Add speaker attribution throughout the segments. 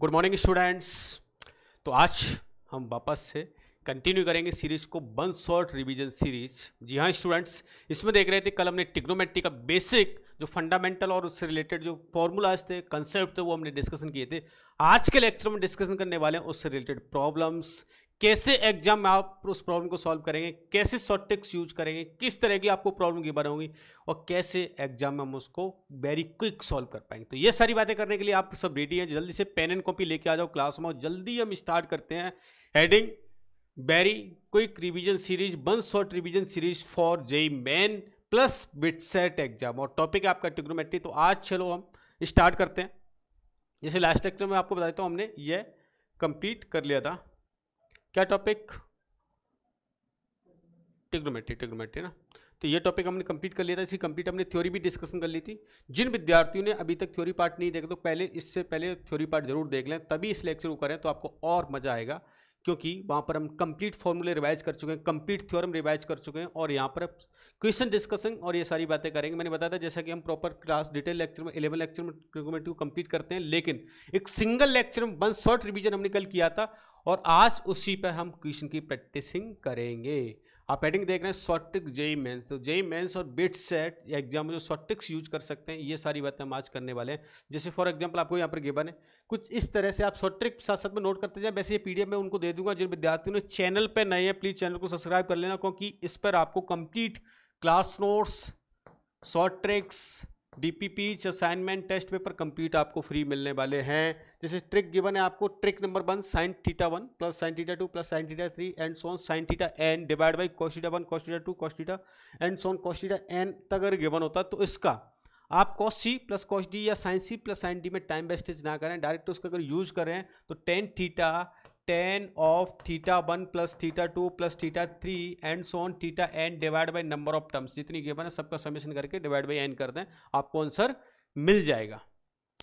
Speaker 1: Good morning students. तो आज हम वापस से कंटिन्यू करेंगे सीरीज को, वन शॉट रिवीजन सीरीज। जी हाँ स्टूडेंट्स, इसमें देख रहे थे कल हमने ट्रिग्नोमेट्री का बेसिक जो फंडामेंटल और उससे रिलेटेड जो फॉर्मूलाज थे, कंसेप्ट थे, वो हमने डिस्कशन किए थे। आज के लेक्चर में डिस्कशन करने वाले हैं उससे रिलेटेड प्रॉब्लम्स, कैसे एग्जाम में आप उस प्रॉब्लम को सॉल्व करेंगे, कैसे शॉर्ट ट्रिक्स यूज करेंगे, किस तरह की आपको प्रॉब्लम गिवन होगी और कैसे एग्जाम में हम उसको वेरी क्विक सॉल्व कर पाएंगे। तो ये सारी बातें करने के लिए आप सब रेडी हैं? जल्दी से पेन एंड कॉपी लेके आ जाओ क्लास में और जल्दी हम स्टार्ट करते हैं। Heading very quick revision series, one short revision series for JEE main plus bit set exam, और टॉपिक है आपका ट्रिग्नोमेट्री। तो आज चलो हम स्टार्ट करते हैं। जैसे लास्ट लेक्चर में आपको बताया था, हमने ये कंप्लीट कर लिया था। क्या टॉपिक? ट्रिग्नोमेट्री ना। तो ये टॉपिक हमने कंप्लीट कर लिया था। इसी कंप्लीट हमने थ्योरी भी डिस्कशन कर ली थी। जिन विद्यार्थियों ने अभी तक थ्योरी पार्ट नहीं देखा तो पहले इससे पहले थ्योरी पार्ट जरूर देख लें, तभी इस लेक्चर को करें तो आपको और मजा आएगा, क्योंकि वहाँ पर हम कंप्लीट फॉर्मूले रिवाइज कर चुके हैं, कंप्लीट थ्योरम रिवाइज कर चुके हैं और यहाँ पर क्वेश्चन डिस्कशन और ये सारी बातें करेंगे। मैंने बताया था जैसा कि हम प्रॉपर क्लास डिटेल लेक्चर में 11 लेक्चर में ट्रिग्नोमेट्री को कंप्लीट करते हैं, लेकिन एक सिंगल लेक्चर में वन शॉर्ट रिवीजन हमने कल किया था और आज उसी पर हम क्वेश्चन की प्रैक्टिसिंग करेंगे। आप हेडिंग देख रहे हैं शॉर्ट ट्रिक्स जेईई मेंस। तो जेईई मेंस और बिट सेट एग्जाम में जो शॉर्ट ट्रिक्स यूज कर सकते हैं, ये सारी बातें हम आज करने वाले हैं। जैसे फॉर एग्जांपल आपको यहाँ पर गिवन है, कुछ इस तरह से आप शॉर्ट ट्रिक साथ साथ में नोट करते जाए। वैसे ये पीडीएफ में उनको दे दूंगा। जिन विद्यार्थियों ने चैनल पर नए हैं प्लीज चैनल को सब्सक्राइब कर लेना, क्योंकि इस पर आपको complete class notes, short tricks, DPP, assignment, test paper complete आपको फ्री मिलने वाले हैं। जैसे ट्रिक गिवन है आपको, trick number 1 sin theta 1 plus sin theta 2 plus sin theta 3 and so on sin theta n divide by cos theta 1 cos theta 2 cos theta and so on cos theta n तक अगर given होता तो इसका आप cos c plus cos d या sin c plus sin d में time wastage ना करें, डायरेक्ट उसका अगर यूज करें तो tan theta tan of theta 1 plus theta 2 plus theta 3 and so on theta n divide by number of terms, जितनी given है सबका समेशन करके डिवाइड बाई n कर दें, आपको आंसर मिल जाएगा।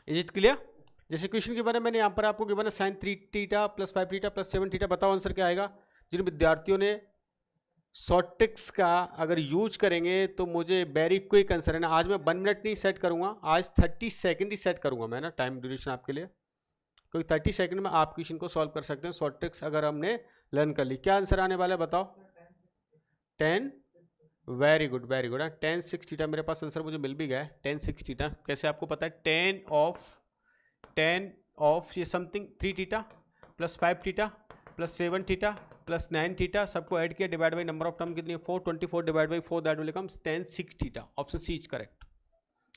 Speaker 1: Is it clear? जैसे क्वेश्चन के बारे में मैंने यहाँ पर आपको गिवन है sin 3 theta plus 5 theta plus 7 theta. बताओ आंसर क्या आएगा? जिन विद्यार्थियों ने शॉर्ट ट्रिक्स का अगर यूज करेंगे तो मुझे वेरी क्विक आंसर है ना। आज मैं 1 मिनट नहीं सेट करूंगा, आज 30 सेकेंड ही सेट करूंगा मैं ना, टाइम ड्यूरेशन आपके लिए, क्योंकि 30 सेकंड में आप क्वेश्चन को सॉल्व कर सकते हैं शॉर्ट ट्रिक्स अगर हमने लर्न कर ली। क्या आंसर आने वाला है बताओ? 10। Very good very good. tan 6 theta मेरे पास आंसर मुझे मिल भी गया है। tan 6 थीटा कैसे आपको पता है? tan ऑफ ये something 3 theta plus 5 theta plus 7 theta plus 9 theta, सबको ऐड किया divide by number of term कितनी है 4, 24 divide by 4, that will become tan 6 theta. Option C is correct.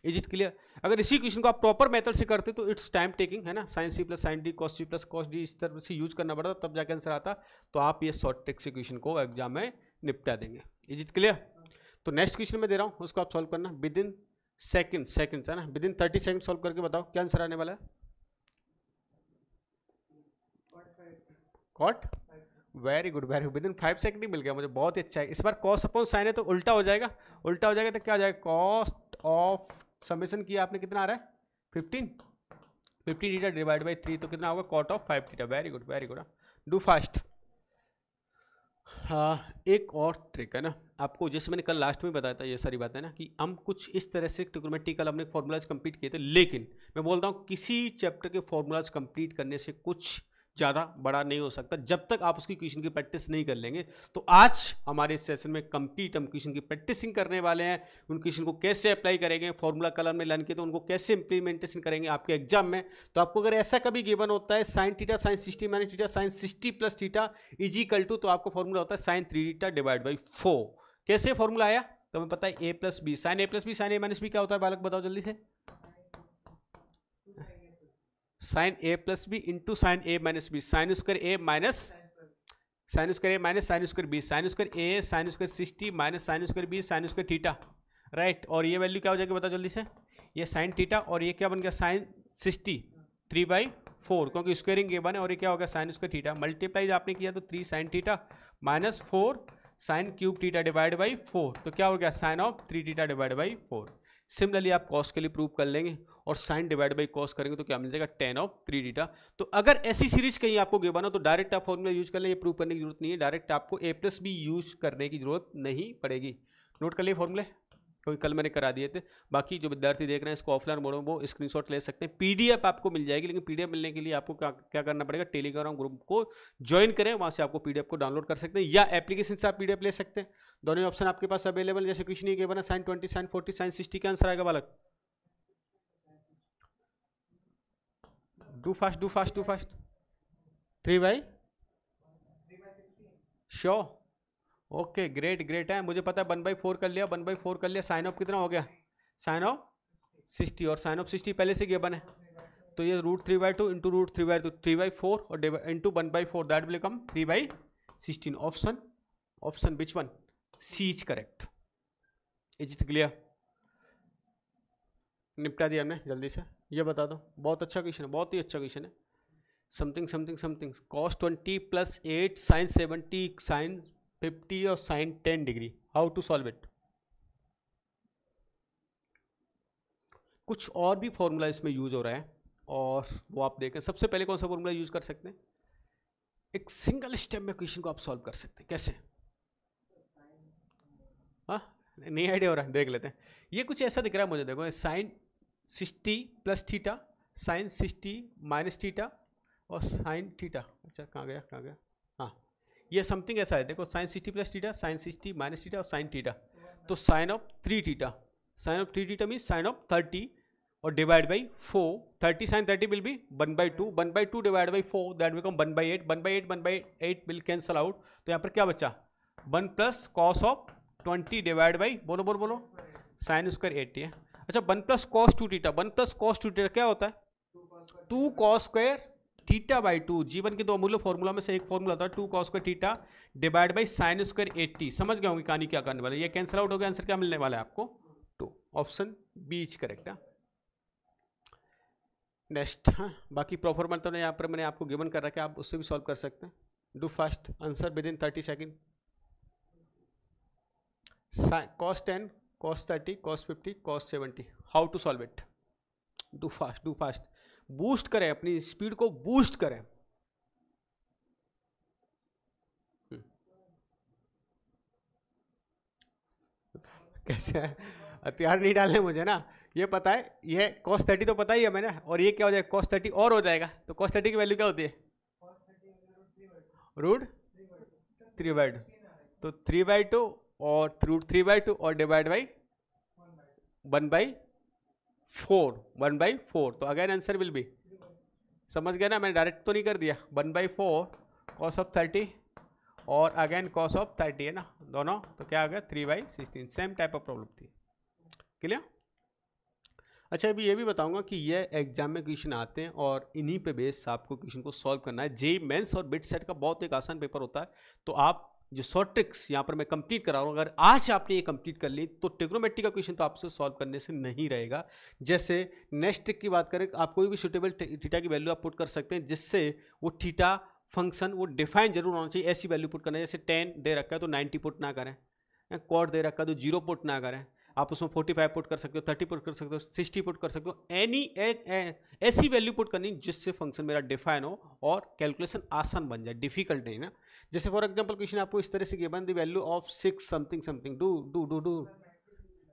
Speaker 1: Is it clear? अगर इसी क्वेश्चन को आप proper method से करते तो इट्स टाइम टेकिंग है ना, sin c plus sin d cos c plus cos d इस तरह से यूज करना पड़ता तब जाके आंसर आता। तो आप ये शॉर्ट ट्रिक से क्वेश्चन को एग्जाम में निपटा देंगे। Is it clear? तो नेक्स्ट क्वेश्चन में दे रहा हूँ, उसको आप सॉल्व करना विद इन सेकंड्स है ना, विद इन 30 सेकंड सॉल्व करके बताओ क्या आंसर आने वाला है। Caught? Very good very good, within 5 second ही मिल गया मुझे, बहुत ही अच्छा है। इस बार कॉस अपॉन साइन है तो उल्टा हो जाएगा, उल्टा हो जाएगा तो क्या हो जाएगा? कॉस्ट ऑफ समेशन किया आपने, कितना आ रहा है? 15 थीटा डिवाइड बाई 3 तो कितना होगा? Cot of 5 theta. Very good very good. Do fast. हाँ, एक और ट्रिक है ना आपको, जैसे मैंने कल लास्ट में बताया था ये सारी बातें ना, कि हम कुछ इस तरह से ट्रिग्नोमेट्रिकल हमने फॉर्मूलाज कंप्लीट किए थे, लेकिन मैं बोलता हूँ किसी चैप्टर के फॉर्मूलाज कंप्लीट करने से कुछ ज़्यादा बड़ा नहीं हो सकता जब तक आप उसकी क्वेश्चन की प्रैक्टिस नहीं कर लेंगे। तो आज हमारे इस सेशन में कंप्लीट हम क्वेश्चन की प्रैक्टिसिंग करने वाले हैं। उन क्वेश्चन को कैसे अप्लाई करेंगे, फॉर्मूला कलर में लर्न किए तो उनको कैसे इंप्लीमेंटेशन करेंगे आपके एग्जाम में। तो आपको अगर ऐसा कभी गिवन होता है sin theta sin 60 minus theta sin 60 plus theta is equal to, तो आपको फॉर्मूला होता है sin 3 थीटा डिवाइड बाई 4। कैसे फॉर्मूला आया? तो हमें पता है a plus B, sine A plus B sine A minus B क्या होता है बालक, बताओ जल्दी से। Sine A plus B into sine A minus B, sine square A minus sine square A minus sine square B, sine square A sine square 60 minus sine square B sine square theta, right. और ये value क्या हो जाएगी बताओ जल्दी से? ये sine theta और ये क्या बन गया? साइन 60 3/4, क्योंकि स्क्वायरिंग ये बने, और ये क्या हो गया? Sign square theta. मल्टीप्लाई आपने किया तो 3 sine theta minus 4 sine cube theta divide by 4, तो क्या हो गया? Sine of 3 theta divide by 4। Similarly आप कॉस के लिए प्रूव कर लेंगे और साइन डिवाइड बाई कॉस करेंगे तो क्या मिल जाएगा? tan of 3 theta. तो अगर ऐसी सीरीज कहीं आपको गिवन हो तो डायरेक्ट आप फॉर्मूला यूज कर लें, ये प्रूव करने की जरूरत नहीं है, डायरेक्ट आपको a प्लस बी यूज करने की जरूरत नहीं पड़ेगी। नोट कर लिए फॉर्मूले। क्योंकि कल मैंने करा दिए थे। बाकी जो विद्यार्थी देख रहे हैं इसको ऑफलाइन मोड में वो स्क्रीनशॉट ले सकते हैं। पीडीएफ आपको मिल जाएगी, लेकिन पीडीएफ मिलने के लिए आपको क्या करना पड़ेगा, टेलीग्राम ग्रुप को ज्वाइन करें, वहाँ से आपको पीडीएफ को डाउनलोड कर सकते हैं या एप्लीकेशन से आप पीडीएफ ले सकते हैं। दोनों ऑप्शन आपके पास अवेलेबल। जैसे क्वेश्चन ये गिवन है sin 20 sin 40 sin 60 का आंसर आएगा बालक। Do fast 3/, sure, okay, great है। मुझे पता है 1/4 कर लिया, 1/4 कर लिया। साइन ऑफ कितना हो गया, साइन ऑफ 60, और साइन ऑफ 60 पहले से गिवन है, तो ये √3/2 इंटू √3/2 3/4 और into 1/4 that will come 3/16। Option which one, C is correct. Is it clear? निपटा दिया हमने जल्दी से। ये बता दो, बहुत अच्छा क्वेश्चन है, बहुत ही अच्छा क्वेश्चन है। समथिंग cos 20 + 8 sin 70 sin 50 और sin 10 degree, how to solve it. कुछ और भी फॉर्मूला इसमें यूज हो रहा है और वो आप देखें। सबसे पहले कौन सा फॉर्मूला यूज कर सकते हैं, एक सिंगल स्टेप में क्वेश्चन को आप सॉल्व कर सकते हैं। कैसे? हाँ, नहीं आइडिया हो रहा है, देख लेते हैं। ये कुछ ऐसा दिख रहा है मुझे, देखो sin 60 + थीटा sin 60 - थीटा और sin थीटा। अच्छा कहाँ गया, हाँ ये समथिंग ऐसा है, देखो sin 60 + थीटा sin 60 - थीटा और sin थीटा, तो sin of 3 theta, sin of 3 theta means sin of 30 और divide by 4, 30 sin 30 will be 1/2, 1/2 divide by 4 that become 1/8, 1/8 will cancel out. तो यहाँ पर क्या बचा, 1 + cos of 20 डिवाइड बाई बोलो sin square 80 है। अच्छा 1 + cos 2 थीटा, 1 + cos 2 थीटा क्या होता है, 2 cos स्क्वायर θ/2। जीवन के दो अमूल्य फॉर्मूला में से एक फॉर्मूला था 2 cos square theta divide by sin square 80। समझ गए होंगे कहानी क्या करने वाला है, ये कैंसिल आउट हो गया, आंसर क्या मिलने वाला है आपको 2। ऑप्शन बी इज करेक्ट है। नेक्स्ट, हाँ बाकी प्रॉपर मतलब यहाँ पर मैंने आपको गिवन कर रखा है, आप उससे भी सॉल्व कर सकते हैं। Do fast, answer within 30 second. cos 10 cos 30 cos 50 cos 70, how to solve it. Do fast, boost करें, अपनी स्पीड को बूस्ट करें। कैसे है, हथियार नहीं डालने मुझे ना, ये पता है, ये cos 30 तो पता ही है मैंने, और ये क्या हो जाएगा cos 30 और हो जाएगा, तो cos 30 की वैल्यू क्या होती है, √3/2, तो 3/2 और √3/2 और डिवाइड बाई 1/4, तो अगेन आंसर विल बी, समझ गया ना, मैंने डायरेक्ट तो नहीं कर दिया, 1/4 cos of 30 और अगेन cos of 30 है ना दोनों, तो क्या आ गया 3/16। सेम टाइप ऑफ प्रॉब्लम थी, क्लियर। अच्छा अभी ये भी बताऊंगा कि ये एग्जाम में क्वेश्चन आते हैं और इन्हीं पे बेस आपको क्वेश्चन को सॉल्व करना है। जेईई मेंस और बिट सेट का बहुत एक आसान पेपर होता है, तो आप जो शॉर्ट ट्रिक्स यहाँ पर मैं कंप्लीट करा रहा हूँ, अगर आज आपने ये कंप्लीट कर ली तो ट्रिग्नोमेट्री का क्वेश्चन तो आपसे सॉल्व करने से नहीं रहेगा। जैसे नेक्स्ट ट्रिक की बात करें, आप कोई भी सुटेबल थीटा की वैल्यू आप पुट कर सकते हैं, जिससे वो थीटा फंक्शन वो डिफाइन जरूर होना चाहिए, ऐसी वैल्यू पुट करना है। जैसे 10 दे रखा है तो 90 पुट ना करें, कॉट दे रखा है तो 0 पुट ना करें, आप उसमें 45 पुट कर सकते हो, 30 पुट कर सकते हो, 60 पुट कर सकते हो, एनी ऐसी वैल्यू पुट करनी जिससे फंक्शन मेरा डिफाइन हो और कैलकुलेशन आसान बन जाए, डिफिकल्ट नहीं ना। जैसे फॉर एग्जांपल क्वेश्चन आपको इस तरह से given the value of 6 something do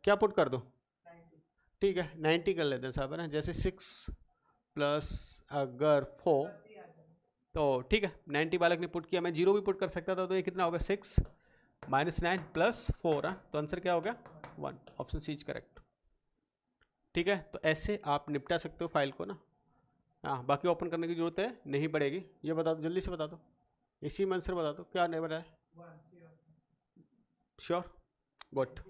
Speaker 1: क्या पुट कर दो, ठीक है 90 कर लेते हैं साहब, है ना। जैसे 6 + अगर 4, तो ठीक है 90 बालक ने पुट किया, मैं 0 भी पुट कर सकता था, तो ये कितना हो गया 6 - 9 + 4, तो आंसर क्या हो गया 1। ऑप्शन सी इज करेक्ट, ठीक है। तो ऐसे आप निपटा सकते हो फाइल को ना, हाँ बाकी ओपन करने की जरूरत है नहीं पड़ेगी। ये बता दो जल्दी से, बता दो इसी में आंसर बता दो, क्या नहीं बना है, श्योर गुड,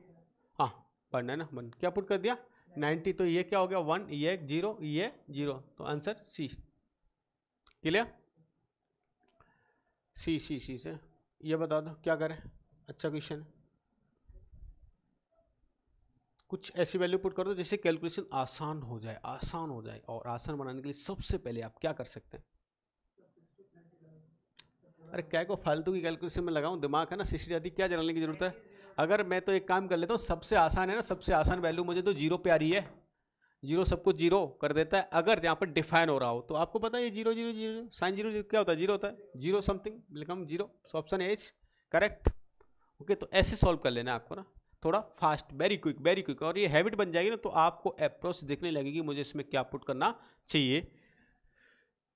Speaker 1: हाँ 1 है ना, 1 क्या पुट कर दिया 90, तो ये क्या हो गया 1, ये 0, ये 0, तो आंसर सी, क्लियर। सी से ये बता दो क्या करें, अच्छा क्वेश्चन है। कुछ ऐसी वैल्यू पुट कर दो जिससे कैलकुलेशन आसान हो जाए, और आसान बनाने के लिए सबसे पहले आप क्या कर सकते हैं, अरे क्या को फालतू की कैलकुलेशन में लगाऊं, दिमाग है ना 60 आती, क्या जानने की जरूरत है। अगर मैं तो एक काम कर लेता हूँ, सबसे आसान है ना, सबसे आसान वैल्यू मुझे तो 0 पे आ रही है, 0 सब कुछ 0 कर देता है। अगर जहाँ पर डिफाइन हो रहा हो तो आपको पता है ये 0 0 0 साइन 0 क्या होता है, 0 होता है, 0 something become 0, so option as correct. Okay, तो ऐसे सॉल्व कर लेना आपको ना, थोड़ा फास्ट, वेरी क्विक, और ये हैबिट बन जाएगी ना तो आपको अप्रोच दिखने लगेगी मुझे इसमें क्या पुट करना चाहिए।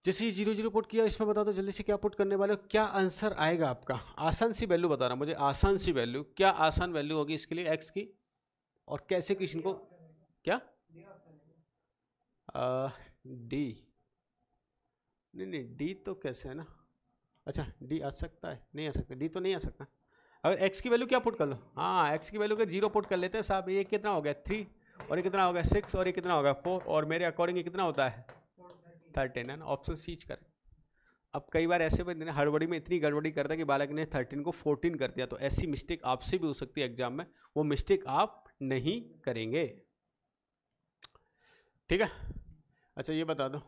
Speaker 1: जैसे ये 0 पुट किया, इसमें बता दो जल्दी से क्या पुट करने वाले हो, क्या आंसर आएगा आपका। आसान सी वैल्यू बताना मुझे, आसान सी वैल्यू, क्या आसान वैल्यू होगी इसके लिए एक्स की, और कैसे क्वेश्चन को, क्या डी, नहीं डी तो कैसे है ना, अच्छा डी आ सकता है, नहीं आ सकता, डी तो नहीं आ सकता। अगर एक्स की वैल्यू क्या पुट कर लो, हाँ एक्स की वैल्यू अगर 0 पुट कर लेते हैं साहब, ये कितना हो गया 3, और ये कितना हो गया 6, और ये कितना हो गया 4, और मेरे अकॉर्डिंग ये कितना होता है 13 है ना, ऑप्शन सी करें। अब कई बार ऐसे बंदे हड़बड़ी में इतनी गड़बड़ी करता है कि बालक ने 13 को 14 कर दिया, तो ऐसी मिस्टेक आपसे भी हो सकती है एग्जाम में, वो मिस्टेक आप नहीं करेंगे, ठीक है। अच्छा ये बता दो,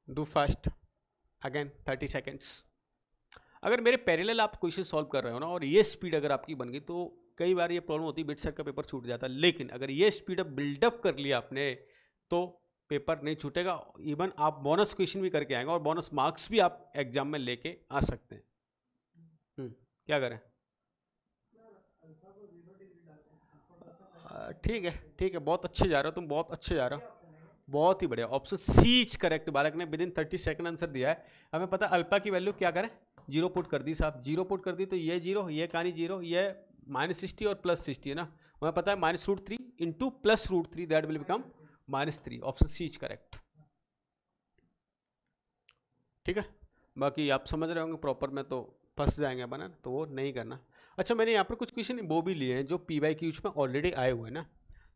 Speaker 1: डू फास्ट अगेन 30 सेकेंड्स। अगर मेरे पैरेलल आप क्वेश्चन सॉल्व कर रहे हो ना, और ये स्पीड अगर आपकी बन गई, तो कई बार ये प्रॉब्लम होती है बिट सेट का पेपर छूट जाता है, लेकिन अगर ये स्पीड अप बिल्डअप कर लिया आपने तो पेपर नहीं छूटेगा, इवन आप बोनस क्वेश्चन भी करके आएंगे और बोनस मार्क्स भी आप एग्जाम में लेके आ सकते हैं। क्या करें, ठीक है, बहुत अच्छे जा रहे हो तुम, बहुत अच्छे जा रहे हो, बहुत ही बढ़िया। ऑप्शन सी करेक्ट, बालक ने विद इन 30 सेकंड आंसर दिया है। हमें पता है अल्फा की वैल्यू क्या करें, 0 पुट कर दी साहब, 0 पुट कर दी तो ये 0, ये कहानी 0, ये -60 और +60 है ना, हमें पता है -√3 into +√3 that will become -3, option C is correct, ठीक है। बाकी आप समझ रहे होंगे प्रॉपर में तो फंस जाएंगे बना, तो वो नहीं करना। अच्छा मैंने यहाँ पर कुछ क्वेश्चन वो भी लिए हैं जो PYQs में ऑलरेडी आए हुए हैं ना,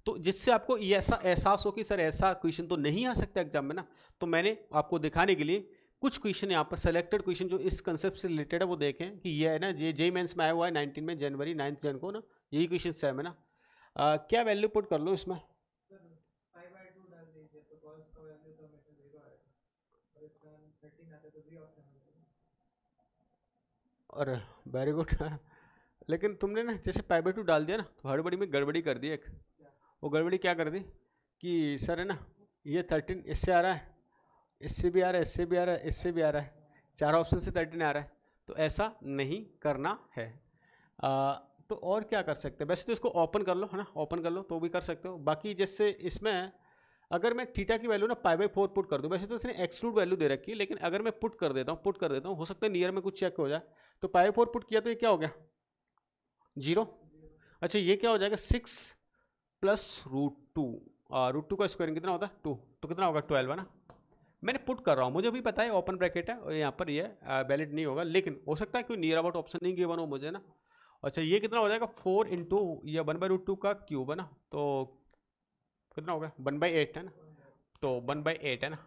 Speaker 1: तो जिससे आपको ये ऐसा एहसास हो कि सर ऐसा क्वेश्चन तो नहीं आ सकता एग्जाम में ना, तो मैंने आपको दिखाने के लिए कुछ क्वेश्चन यहाँ पर सेलेक्टेड क्वेश्चन जो इस कंसेप्ट से रिलेटेड है वो देखें कि ये है ना, ये JEE मेंस में आया हुआ है 19 में जनवरी 9 जन को ना, यही क्वेश्चन सेम है ना। क्या वैल्यू पुट कर लो इसमें, अरे वेरी गुड लेकिन तुमने ना जैसे π/2 डाल दिया ना, तो हड़बड़ी में गड़बड़ी कर दी एक, वो गड़बड़ी क्या कर दी कि सर है ना ये 13 इससे आ रहा है, इससे भी आ रहा है, इससे भी आ रहा है, इससे भी आ रहा है, 4 ऑप्शन से 13 आ रहा है, तो ऐसा नहीं करना है। तो और क्या कर सकते हैं, वैसे तो इसको ओपन कर लो है ना, ओपन कर लो तो भी कर सकते हो। बाकी जैसे इसमें अगर मैं थीटा की वैल्यू ना π/4 पुट कर दूं, वैसे तो इसने एक्सक्लूड वैल्यू दे रखी है, लेकिन अगर मैं पुट कर देता हूँ, हो सकता है नियर में कुछ चेक हो जाए, तो π/4 पुट किया तो ये क्या हो गया 0। अच्छा ये क्या हो जाएगा 6 + √2, √2 का स्क्वायर कितना होता है 2, तो कितना होगा 12 है ना। मैंने पुट कर रहा हूँ, मुझे भी पता है ओपन ब्रैकेट है और यहाँ पर ये वैलिड नहीं होगा, लेकिन हो सकता है कोई नियर अबाउट ऑप्शन नहीं गिवन हो मुझे ना। अच्छा ये कितना हो जाएगा 4 इंटू ये 1/√2 का क्यूब है ना, तो कितना हो गया 1/8 है ना, तो 1/8 है ना।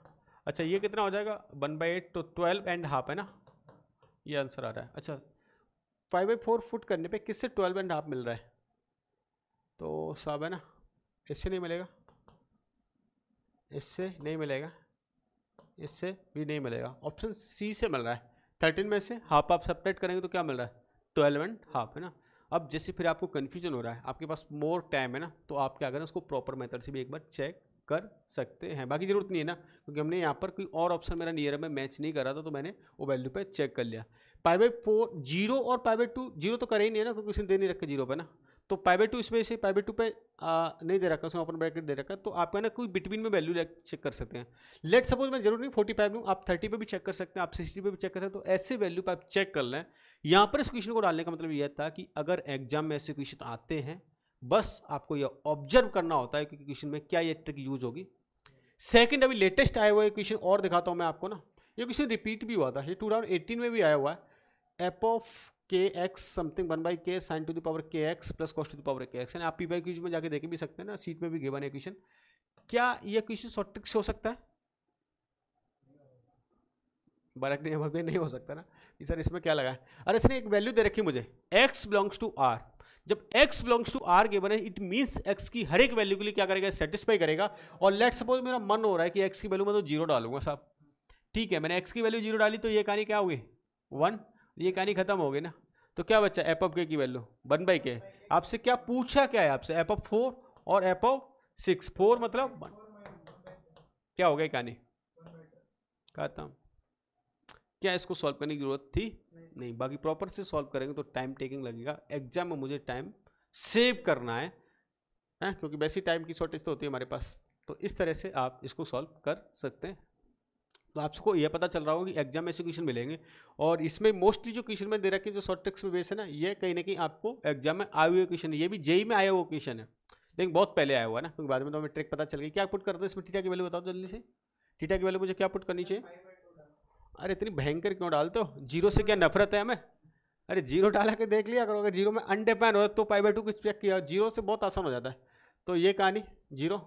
Speaker 1: अच्छा ये कितना हो जाएगा 1/8, तो 12.5 है ना, ये आंसर आ रहा है। अच्छा 5/4 फुट करने पे किससे 12.5 मिल रहा है, तो सब है ना, इससे नहीं मिलेगा, इससे नहीं मिलेगा, इससे भी नहीं मिलेगा, ऑप्शन सी से मिल रहा है। 13 में से हाफ आप सेपरेट करेंगे तो क्या मिल रहा है 12.5 है ना। अब जैसे फिर आपको कन्फ्यूजन हो रहा है, आपके पास मोर टाइम है ना, तो आप क्या करें उसको प्रॉपर मेथड से भी एक बार चेक कर सकते हैं, बाकी जरूरत नहीं है ना, क्योंकि हमने यहाँ पर कोई और ऑप्शन मेरा नियर में मैच नहीं करा था, तो मैंने वो वैल्यू पे चेक कर लिया। π/4 0 और π/2 0 तो करे ही नहीं है ना, क्योंकि उसने दे नहीं रखा 0 पे ना, तो π/2 इसमें से π/2 पे नहीं दे रखा, उसमें ओपन ब्रैकेट दे रखा, तो आप है ना कोई बिटवीन में वैल्यू चेक कर सकते हैं। लेट सपोज मैं जरूर नहीं 45 लूँ, आप 30 पे भी चेक कर सकते हैं, आप 60 पे भी चेक कर सकते हैं, तो ऐसे वैल्यू पे आप चेक कर लें। यहाँ पर इस क्वेश्चन को डालने का मतलब यह था कि अगर एग्जाम में ऐसे क्वेश्चन आते हैं, बस आपको यह ऑब्जर्व करना होता है कि क्वेश्चन में क्या ये ट्रिक यूज होगी। सेकंड अभी लेटेस्ट आया हुआ है क्वेश्चन और दिखाता हूँ मैं आपको ना, ये क्वेश्चन रिपीट भी हुआ था, ये 2018 में भी आया हुआ है, f kx something 1/k sin to the power kx plus cos to the power kx, यानी आप PYQ में जाके देख भी सकते हैं ना, सीट में भी गिवन है क्वेश्चन। क्या ये क्वेश्चन शॉर्ट ट्रिक से हो सकता है, बालक ने जवाब नहीं हो सकता ना कि सर इसमें क्या लगा है। अरे इसने एक वैल्यू दे रखी मुझे x बिलोंग्स टू r, जब x belongs to r given है, इट मींस x की हर एक वैल्यू के लिए क्या करेगा सेटिस्फाई करेगा। और लेट सपोज मेरा मन हो रहा है कि x की वैल्यू मैं तो 0 डालूंगा साहब, ठीक है, मैंने x की वैल्यू 0 डाली, तो ये कहानी क्या होगी 1, ये कहानी खत्म हो गई ना, तो क्या बच्चा f(k) की वैल्यू 1/k। आपसे क्या पूछा, क्या है आपसे f(4) और f(6), 4 मतलब 1, क्या हो गई कहानी खत्म। क्या इसको सॉल्व करने की जरूरत थी नहीं, बाकी प्रॉपर से सॉल्व करेंगे तो टाइम टेकिंग लगेगा, एग्जाम में मुझे टाइम सेव करना है, हैं, क्योंकि वैसी टाइम की शॉर्टेज तो होती है हमारे पास। तो इस तरह से आप इसको सॉल्व कर सकते हैं। तो आपको यह पता चल रहा होगा कि एग्जाम में ऐसे क्वेश्चन मिलेंगे, और इसमें मोस्टली जो क्वेश्चन में दे रखे जो शॉर्ट ट्रिक्स में बेस है ना, ये कहीं ना कहीं आपको एग्जाम में आए हुए क्वेश्चन है। ये भी जेई में आया हुआ क्वेश्चन है, लेकिन बहुत पहले आया हुआ है ना, क्योंकि बाद में तो हमें ट्रिक पता चल गई। क्या पुट करते हैं इसमें, थीटा की वैल्यू बताओ जल्दी से। थीटा की वैल्यू मुझे क्या पुट करनी चाहिए? अरे इतनी भयंकर क्यों डालते हो? जीरो से क्या नफरत है हमें? अरे जीरो डाला के देख लिया करो, अगर जीरो में अनडिफाइन हो तो π/2 कुछ चेक किया, जीरो से बहुत आसान हो जाता है। तो ये कहानी जीरो,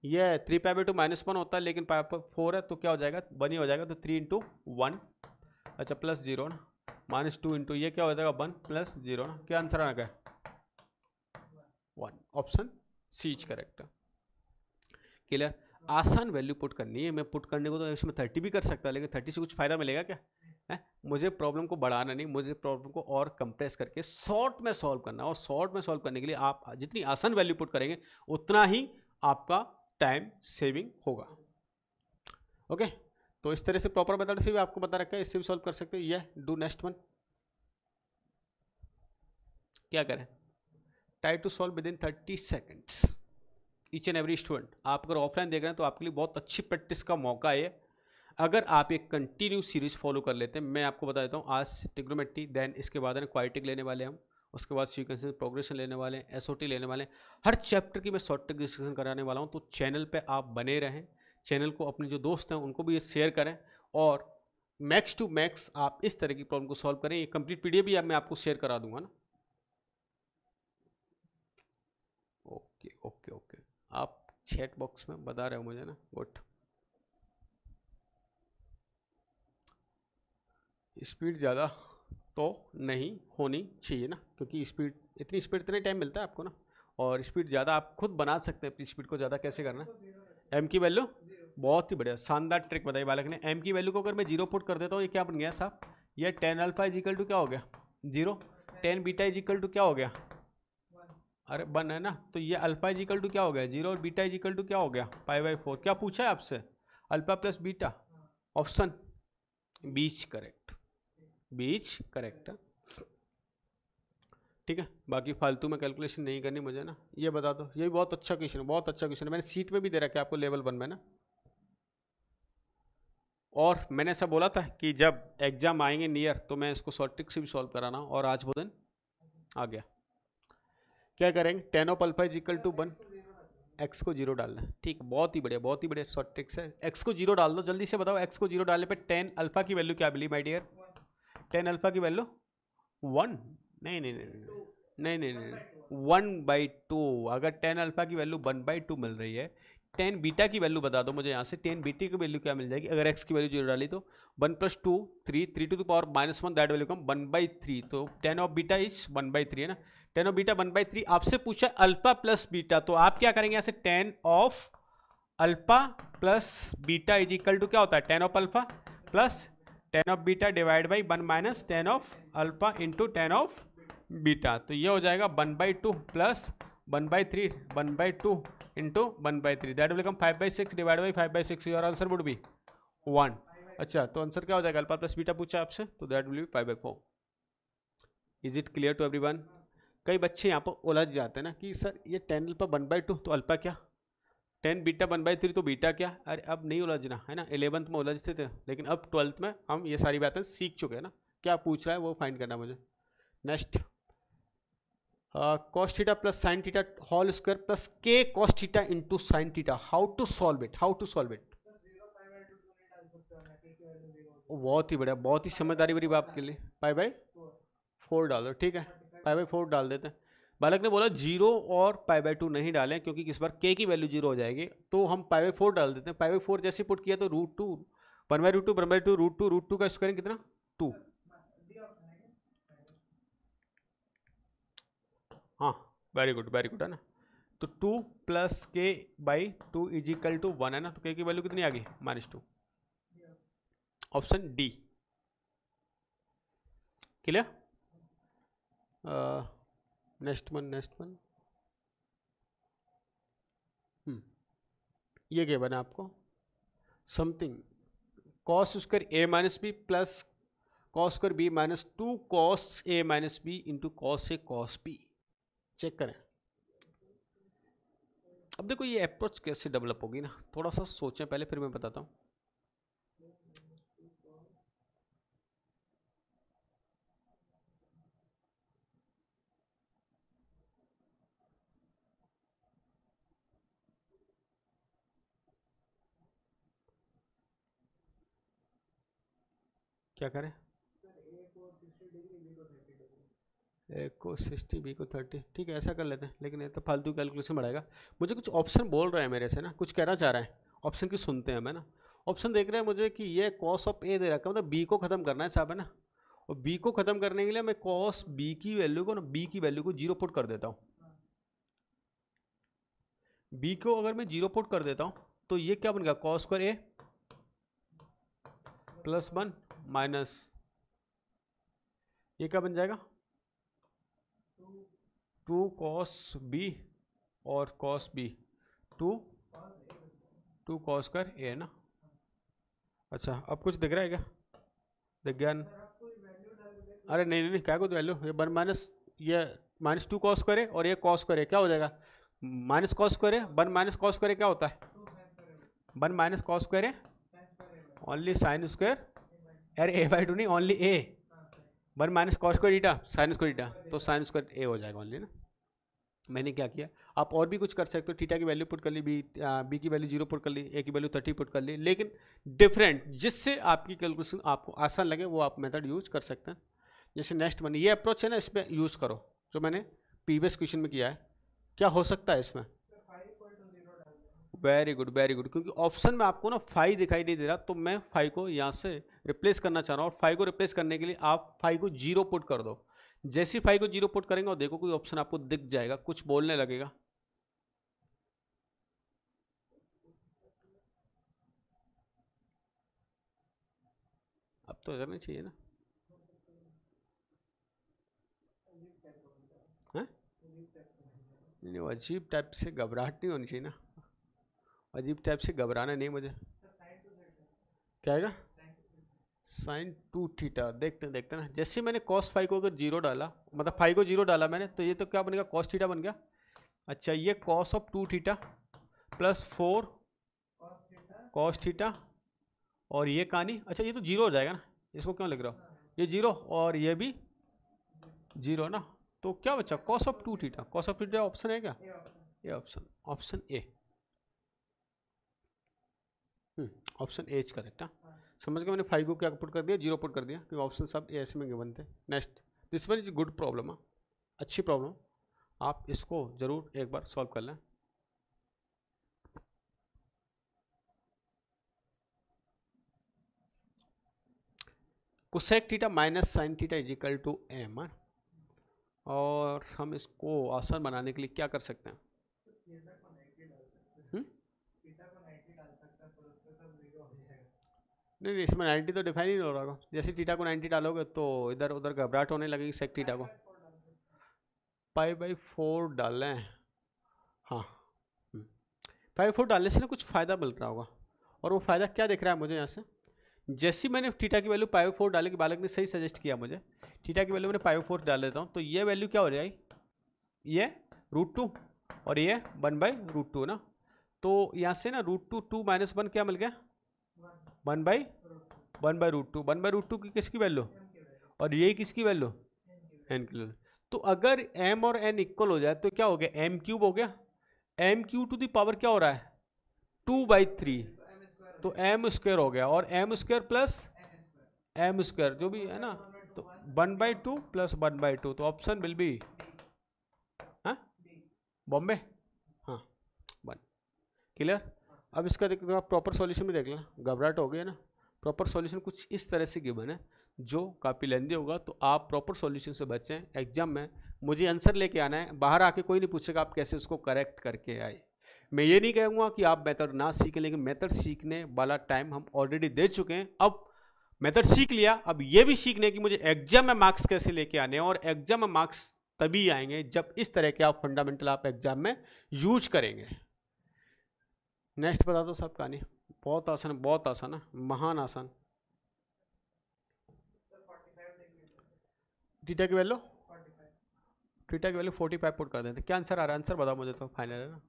Speaker 1: ये 3π/2 -1 होता है, लेकिन 4 है तो क्या हो जाएगा, 1 ही हो जाएगा। तो 3 × 1, अच्छा प्लस जीरो ना, -2 इंटू ये क्या हो जाएगा 1 + 0 ना। क्या आंसर आ गया? 1। Option C is correct. Clear? आसान वैल्यू पुट करनी है। मैं पुट करने को तो इसमें 30 भी कर सकता है, लेकिन 30 से कुछ फायदा मिलेगा क्या है? मुझे प्रॉब्लम को बढ़ाना नहीं, मुझे प्रॉब्लम को और कंप्रेस करके शॉर्ट में सॉल्व करना। और शॉर्ट में सॉल्व करने के लिए आप जितनी आसान वैल्यू पुट करेंगे उतना ही आपका टाइम सेविंग होगा। ओके, तो इस तरह से प्रॉपर मेथड से भी आपको बता रखा है, इससे भी सॉल्व कर सकते हैं। ये डू नेक्स्ट वन। क्या करें? Try to solve within 30 seconds. Each and every student, आप अगर ऑफलाइन देख रहे हैं तो आपके लिए बहुत अच्छी प्रैक्टिस का मौका है। अगर आप एक कंटिन्यू सीरीज फॉलो कर लेते हैं, मैं आपको बता देता हूँ, आज ट्रिग्नोमेट्री, देन इसके बाद है क्वाड्रेटिक लेने वाले हम, उसके बाद सीक्वेंस प्रोग्रेशन लेने वाले हैं, एसओटी लेने वाले हैं। हर चैप्टर की मैं शॉर्ट ट्रिक डिस्कशन कराने वाला हूँ। तो चैनल पे आप बने रहें, चैनल को अपने जो दोस्त हैं उनको भी ये शेयर करें, और मैक्स टू मैक्स आप इस तरह की प्रॉब्लम को सॉल्व करें। ये कंप्लीट पीडीएफ भी मैं आपको शेयर करा दूंगा ना। ओके ओके ओके, आप चैट बॉक्स में बता रहे हो मुझे ना, गुड। स्पीड ज़्यादा तो नहीं होनी चाहिए ना, क्योंकि स्पीड इतनी स्पीड इतने टाइम मिलता है आपको ना, और स्पीड ज़्यादा आप खुद बना सकते हैं। अपनी स्पीड को ज़्यादा कैसे करना? एम की वैल्यू, बहुत ही बढ़िया शानदार ट्रिक बताई बालक ने। एम की वैल्यू को अगर मैं 0 पुट कर देता हूँ, ये क्या बन गया साहब? ये tan अल्फा = क्या हो गया? 0। tan बीटा = क्या हो गया? अरे 1 है ना। तो ये अल्फा = क्या हो गया? 0, और बीटा = क्या हो गया? π/4। क्या पूछा है आपसे? Alpha plus beta. ऑप्शन बीच करेक्ट, बीच करेक्ट। ठीक है, बाकी फालतू में कैलकुलेशन नहीं करनी मुझे ना। ये बता दो, ये भी बहुत अच्छा क्वेश्चन है, बहुत अच्छा क्वेश्चन है। मैंने सीट में भी दे रखा है आपको लेवल 1 में ना। और मैंने ऐसा बोला था कि जब एग्जाम आएंगे नियर तो मैं इसको शॉर्ट ट्रिक से भी सॉल्व कराना, और आज वो दिन आ गया। क्या करेंगे? tan ऑफ अल्फा = 1, x को 0 डालना है। ठीक है, बहुत ही बढ़िया, बहुत ही बढ़िया शॉर्ट ट्रिक्स है। x को 0 डाल दो, जल्दी से बताओ। x को 0 डालने पे tan अल्फा की वैल्यू क्या मिली माय डियर? tan अल्फा की वैल्यू 1, नहीं नहीं नहीं नहीं नहीं नहीं 1/2। अगर tan अल्फा की वैल्यू 1/2 मिल रही है, tan बीटा की वैल्यू बता दो मुझे यहाँ से। tan बीटा की वैल्यू क्या मिल जाएगी अगर x की वैल्यू 0 डाली? तो 1 + 2 3, 3⁻⁻1, दैट वैल्यू कम 1/3। तो tan ऑफ बीटा इज 1/3 है ना। tan of beta 1/3। आपसे पूछा अल्फा प्लस बीटा, तो आप क्या करेंगे यहाँ से? tan of alpha plus beta = क्या होता है? tan of alpha plus tan of beta divide by 1 - tan of alpha into tan of beta. तो ये हो जाएगा 1/2 plus 1/3, 1/2 into 1/3, that will come 5/6 divide by 5/6। Your answer would be 1। अच्छा, तो answer क्या हो जाएगा? अल्फा प्लस बीटा पूछा आपसे, तो that will be 5/4। Is it clear to everyone? कई बच्चे यहाँ पर उलझ जाते हैं ना कि सर ये tan अल्फा 1/2 तो अल्फा क्या, tan बीटा 1/3 तो बीटा क्या। अरे अब नहीं उलझना है ना। 11th में उलझते थे, लेकिन अब 12th में हम ये सारी बातें सीख चुके हैं ना। क्या पूछ रहा है वो फाइंड करना मुझे। Next, cos theta plus sine theta whole square plus k cos theta into sine theta. How to solve it? How to solve it? बहुत ही बढ़िया, बहुत ही समझदारी भरी बात के लिए π/4 डाल दो। ठीक है, π/4 डाल देते हैं। बालक ने बोला 0 और π/2 नहीं डालें, क्योंकि इस बार k की वैल्यू 0 हो जाएगी। तो हम π/4 डाल देते हैं। π/4 जैसे पुट किया तो √2, 1/√2, 1/2 √2, √2 का स्क्वायर कितना? 2। हाँ, वेरी गुड है ना। तो 2 + k/2 = 1 है ना। तो k की वैल्यू कितनी आ गई? -2। Option D. Clear? Next one. ये क्या बना आपको? Something cos square a - b plus cos square b - 2 cos a - b into cos a cos b। Check करें। अब देखो ये अप्रोच कैसे डेवलप होगी ना, थोड़ा सा सोचें पहले फिर मैं बताता हूँ। क्या करें, ए को 60 बी को 30, ठीक है ऐसा कर लेते हैं, लेकिन ये तो फालतू कैलकुलेशन बढ़ाएगा। मुझे कुछ ऑप्शन बोल रहा है मेरे से ना, कुछ कहना चाह रहा है, ऑप्शन की सुनते हैं मैं ना। ऑप्शन देख रहे हैं मुझे कि ये कॉस ऑफ ए दे रखा है, मतलब बी को खत्म करना है साहब, है ना। और बी को खत्म करने के लिए मैं कॉस बी की वैल्यू को ना, बी की वैल्यू को 0 पुट कर देता हूँ। बी को अगर मैं 0 पुट कर देता हूँ तो ये क्या बन गया, कॉस स्क्वायर ए प्लस 1 माइनस ये क्या बन जाएगा 2 कॉस बी और कॉस बी 2 कॉस स्क्वायर ए ना। अच्छा अब कुछ दिख रहा है क्या, दिख गया ना? अरे नहीं नहीं नहीं, क्या कुछ वैल्यू, ये 1 माइनस ये -2 कॉस स्क्वायर है और ये कॉस स्क्वायर है, क्या हो जाएगा माइनस कॉस स्क्वायर है। 1 माइनस कॉस स्क्वायर क्या होता है, 1 माइनस कॉस स्क्वायर है ओनली साइन स्क्वायर, अरे ए बाई 2 नहीं, ओनली ए। 1 माइनस कॉस स्क्वायर ईटा साइन स्क्वायर ईटा, तो साइन स्क्वायर ए हो जाएगा ओनली ना। मैंने क्या किया, आप और भी कुछ कर सकते हो, थीटा की वैल्यू पुट कर ली, बी की वैल्यू 0 पुट कर ली, ए की वैल्यू 30 पुट कर ली, लेकिन डिफरेंट जिससे आपकी कैलकुलेशन आपको आसान लगे वो आप मेथड यूज कर सकते हैं। जैसे नेक्स्ट वन, ये अप्रोच है ना, इसमें यूज करो जो मैंने प्रीवियस क्वेश्चन में किया है। क्या हो सकता है इसमें, वेरी गुड वेरी गुड, क्योंकि ऑप्शन में आपको ना 5 दिखाई नहीं दे रहा, तो मैं 5 को यहाँ से रिप्लेस करना चाह रहा हूँ। और 5 को रिप्लेस करने के लिए आप 5 को 0 पुट कर दो। जैसे 5 को 0 पुट करेंगे और देखो कोई ऑप्शन आपको दिख जाएगा, कुछ बोलने लगेगा। अब तो करना चाहिए ना, है नहीं, अजीब टाइप से घबराहट नहीं होनी चाहिए ना, अजीब टाइप से घबराना नहीं मुझे। क्या आएगा साइन 2 थीटा, देखते हैं ना। जैसे मैंने कॉस 5 को अगर 0 डाला, मतलब 5 को 0 डाला मैंने, तो ये तो क्या बनेगा कॉस थीटा बन गया। अच्छा ये cos of 2 theta plus 4 cos theta, और ये कहानी, अच्छा ये तो 0 हो जाएगा ना, इसको क्यों लिख रहा हूँ, ये 0 और ये भी 0 ना। तो क्या बचा cos of 2 theta, cos of theta option है क्या, ये option, option A, option A is correct. हाँ समझ गए, मैंने 5 को क्या पुट कर दिया 0 पुट कर दिया, क्योंकि ऑप्शन सब ए ऐसे में गिवन थे। Next, this one is good problem, हाँ अच्छी प्रॉब्लम, आप इसको जरूर एक बार सॉल्व कर लें। Cosec theta minus sine theta is equal to M, और हम इसको आसान बनाने के लिए क्या कर सकते हैं, नहीं नहीं इसमें 90 तो डिफाइन ही नहीं हो रहा होगा। जैसे थीटा को 90 डालोगे तो इधर उधर घबराहट होने लगेगी सेक थीटा को। π/4 डालें, हाँ 5/4 डालने से ना कुछ फ़ायदा मिल रहा होगा, और वो फ़ायदा क्या दिख रहा है मुझे यहाँ से। जैसी मैंने थीटा की वैल्यू π/4 डाले, कि बालक ने सही सजेस्ट किया मुझे, थीटा की वैल्यू मैंने π/4 डाल देता हूँ, तो ये वैल्यू क्या हो जाएगी, ये √2 और ये 1/√2 ना। तो यहाँ से ना √2 2 - 1 क्या मिल गया 1/√2, 1/√2 की किसकी वैल्यू, और ये किसकी वैल्यू n की वैल्यू। तो अगर m और n इक्वल हो जाए तो क्या हो गया m³ हो गया, m³ क्या हो रहा है 2/3, तो m² हो गया, और m² प्लस m² जो भी है ना, तो 1/2 प्लस 1/2, तो ऑप्शन विल बी बॉम्बे, हाँ 1, क्लियर। अब इसका देखो आप प्रॉपर सॉल्यूशन में देख लेना, घबराहट हो गई ना। प्रॉपर सॉल्यूशन कुछ इस तरह से गिवन है जो काफ़ी लेंदी होगा, तो आप प्रॉपर सॉल्यूशन से बचें। एग्जाम में मुझे आंसर लेके आना है, बाहर आके कोई नहीं पूछेगा आप कैसे उसको करेक्ट करके आए। मैं ये नहीं कहूँगा कि आप मेथड ना सीखें, लेकिन मेथड सीखने वाला टाइम हम ऑलरेडी दे चुके हैं। अब मेथड सीख लिया, अब ये भी सीखने की मुझे एग्जाम में मार्क्स कैसे लेके आने हैं, और एग्जाम में मार्क्स तभी आएंगे जब इस तरह के आप फंडामेंटल आप एग्जाम में यूज करेंगे। नेक्स्ट बता दो सब कहानी, बहुत आसान है, बहुत आसान है, महान आसान। थीटा की वैल्यू 45 पुट कर देते, क्या आंसर आ रहा है, आंसर बताओ मुझे तो फाइनल है ना।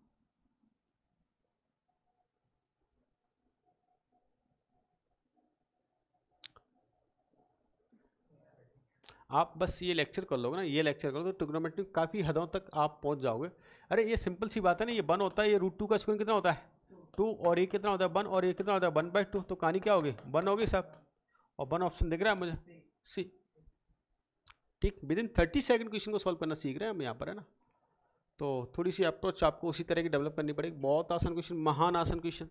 Speaker 1: आप बस ये लेक्चर कर लोगे ना, ये लेक्चर करो तो ट्रिग्नोमेट्री काफ़ी हदों तक आप पहुंच जाओगे। अरे ये सिंपल सी बात है ना, ये 1 होता है, ये √2 का स्क्वायर कितना होता है 2, और ये कितना होता है 1, और ये कितना होता है 1/2, तो कहानी क्या होगी 1 होगी साहब, और 1 ऑप्शन दिख रहा है मुझे सी। ठीक, विदिन 30 सेकंड क्वेश्चन को सॉल्व करना सीख रहे हैं हम यहाँ पर, है ना। तो थोड़ी सी अप्रोच आपको उसी तरह की डेवलप करनी पड़ेगी। बहुत आसान क्वेश्चन, महान आसान क्वेश्चन,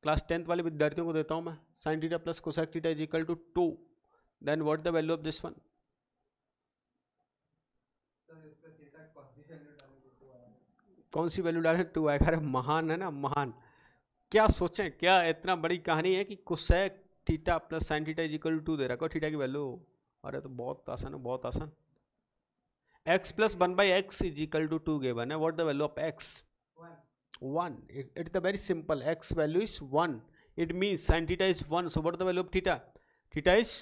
Speaker 1: क्लास 10th वाले विद्यार्थियों को देता हूँ मैं। sin theta plus cosec theta is equal to 2, then what the value of this one. कौन सी वैल्यू डालें 2 आएगा। अरे महान है ना, महान। क्या सोचें, क्या इतना बड़ी कहानी है कि cosec theta plus sin theta is equal to 2 दे रखा है थीटा की वैल्यू। अरे तो बहुत आसान है, बहुत आसान। x plus 1/x is equal to 2 given है, what the value of x 1। It's very simple, x value is 1, it means sin theta is 1, so what is the value of theta? Theta is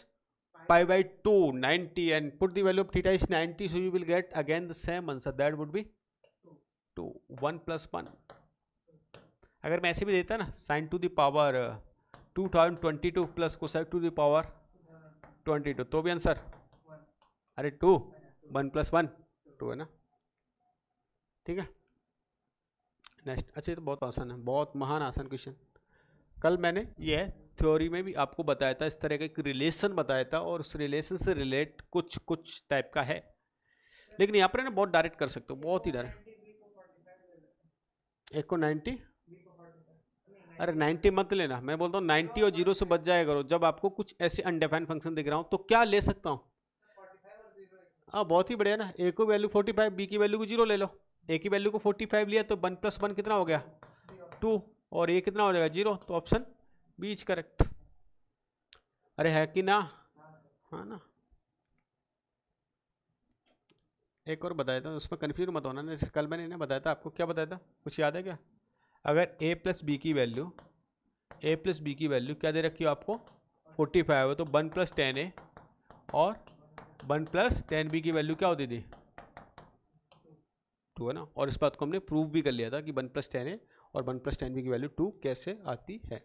Speaker 1: pi/2 90, and put the value of theta is 90, so you will get again the same answer, that would be 2, 1 plus 1। अगर मैं ऐसे भी देता ना sin to the power 2022 plus cosec to the power 22, तो भी answer अरे 2, 1 plus 1 2 है ना। ठीक है, नेक्स्ट। अच्छा, ये तो बहुत आसान है, बहुत महान आसान क्वेश्चन। कल मैंने ये थ्योरी में भी आपको बताया था, इस तरह का एक रिलेशन बताया था, और उस रिलेशन से रिलेट कुछ टाइप का है, लेकिन यहाँ पर ना बहुत डायरेक्ट कर सकते हो, बहुत ही डायरेक्ट। एक को 90, अरे 90 मत लेना, मैं बोलता हूँ 90 और 0 से बच जाया करो। जब आपको कुछ ऐसे अनडिफाइंड फंक्शन दिख रहा हूँ तो क्या ले सकता हूँ, हाँ बहुत ही बढ़िया ना। ए को वैल्यू 45, बी की वैल्यू को 0 ले लो। ए की वैल्यू को 45 लिया तो 1 + 1 कितना हो गया 2, और ये कितना हो जाएगा 0, तो ऑप्शन बी इज करेक्ट। अरे है कि ना, हाँ ना। एक और बताया था, उसमें कन्फ्यूज मत होना ना, जैसे कल मैंने बताया था आपको। क्या बताया था, कुछ याद है क्या? अगर a + b की वैल्यू क्या दे रखी हो आपको 45 है, तो 1 + 10a और 1 + 10b की वैल्यू क्या होती थी 2, है ना। और इस बात को हमने प्रूव भी कर लिया था कि 1 + 10a और 1 + 10b की वैल्यू 2 कैसे आती है।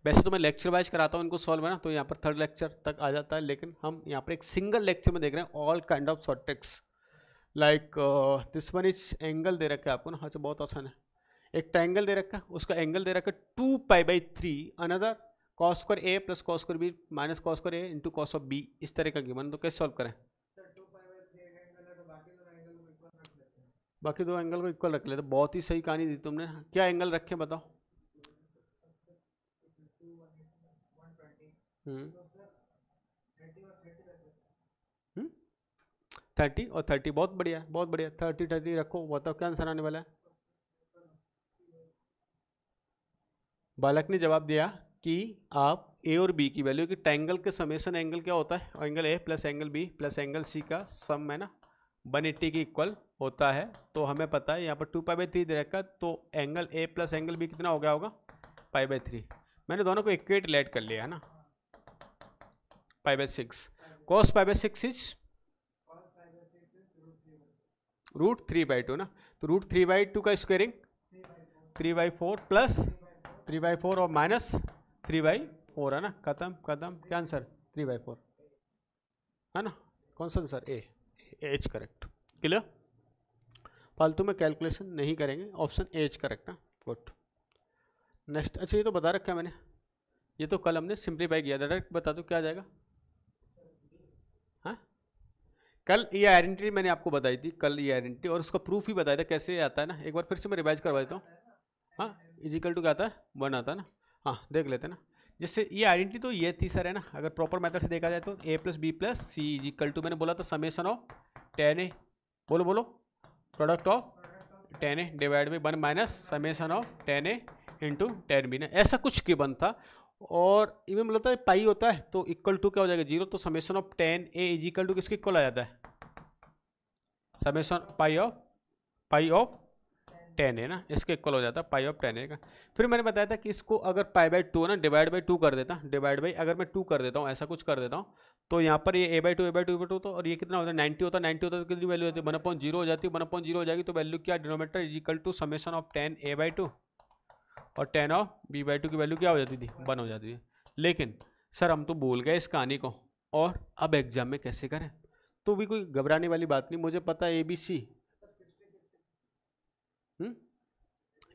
Speaker 1: वैसे तो मैं लेक्चर वाइज कराता हूँ इनको सॉल्व, है ना, तो यहाँ पर 3rd लेक्चर तक आ जाता है, लेकिन हम यहाँ पर एक सिंगल लेक्चर में देख रहे हैं all kind of short tricks. Like this one is angle दे रखा है आपको ना, अच्छा बहुत आसान है। एक ट्रायंगल दे रखा है, उसका एंगल दे रखा है 2π/3, another cos² a + cos² b - cos² a × cos of b, इस तरह का गिवन। तो कैसे सॉल्व करें? बाकी 2 एंगल को इक्वल रख लेते। बहुत ही सही कहानी दी तुमने। क्या एंगल रखे बताओ? 30 और 30, बहुत बढ़िया, बहुत बढ़िया। 30 रखो, बताओ क्या आंसर आने वाला है? बालक ने जवाब दिया कि आप ए और बी की वैल्यू, कि ट्रायंगल के समेशन एंगल क्या होता है, angle A plus angle B plus angle C का सम है ना 180 के इक्वल होता है। तो हमें पता है यहाँ पर 2π/3 दे रखा है, तो angle A plus angle B कितना हो गया होगा π/3। मैंने दोनों को इक्वेट रिलेट कर लिया है ना, π/6। cos π/6 इज √3/2 ना, तो √3/2 का स्क्वायरिंग 3/4 प्लस 3/4 और माइनस 3/4 है ना। खत्म खत्म, क्या आंसर 3/4 है ना। कौन सा आंसर? H correct. क्लियर? फालतू में कैलकुलेशन नहीं करेंगे, ऑप्शन एच करेक्ट है। Good, next. अच्छा, ये तो बता रखा है मैंने, ये तो कल हमने सिंप्लीफाई किया। डायरेक्ट बता दो क्या आ जाएगा। हाँ, कल ये आइडेंटिटी मैंने आपको बताई थी, कल ये आइडेंटिटी, और उसका प्रूफ ही बताया था कैसे आता है ना। एक बार फिर से मैं रिवाइज करवा देता हूँ। हाँ, इजिकल टू क्या आता है 1 आता है ना। हाँ, देख लेते हैं ना। जिससे ये आइडेंटिटी तो ये थी सर, है ना। अगर प्रॉपर मेथड से देखा जाए तो a + b + c is equal to, मैंने बोला था समेशन ऑफ tan a, बोलो product of tan a divide by 1 minus summation of tan a into tan b ना, ऐसा कुछ गिवन था। और इनमें मतलब था पाई होता है तो इक्वल टू क्या हो जाएगा 0, तो summation of tan a is equal to किसके इक्वल आ जाता है summation pi of tan a ना, इसके इक्वल हो जाता है पाई ऑफ tan a का। फिर मैंने बताया था कि इसको अगर π/2 ना डिवाइड बाई 2 कर देता, डिवाइड बाई अगर मैं 2 कर देता हूँ, ऐसा कुछ कर देता हूँ, तो यहाँ पर ये a/2 तो, और ये कितना होता है 90 होता है तो कितनी वैल्यू होती है 1/0 हो जाती है। 1/0 हो जाएगी तो वैल्यू क्या, denominator is equal to summation of tan a/2 और tan ऑफ b/2 की वैल्यू क्या हो जाती थी 1 हो जाती थी। लेकिन सर हम तो भूल गए इस कहानी को, और अब एग्जाम में कैसे करें, तो भी कोई घबराने वाली बात नहीं, मुझे पता है ABC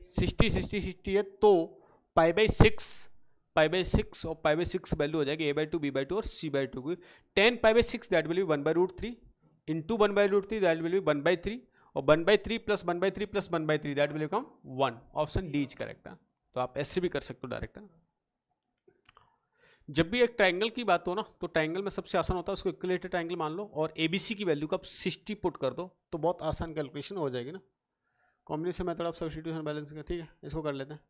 Speaker 1: 60 है, तो पाई बाई सिक्स और पाई बाई 6 वैल्यू हो जाएगी A/2 B/2 और C/2 की 10 पाई/6 that will be 1/√3 into 1/√3 that will be 1/3 और 1/3 plus 1/3 plus 1/3 that will become 1। Option D is correct है। तो आप ऐसे भी कर सकते हो डायरेक्ट। जब भी एक ट्रायंगल की बात हो ना, तो ट्रायंगल में सबसे आसान होता है उसको इक्विलेटरल ट्रायंगल मान लो और ABC की वैल्यू को आप 60 पुट कर दो तो बहुत आसान कैलकुलेशन हो जाएगी ना। Combination method of substitution balance का, ठीक है, इसको कर लेते हैं।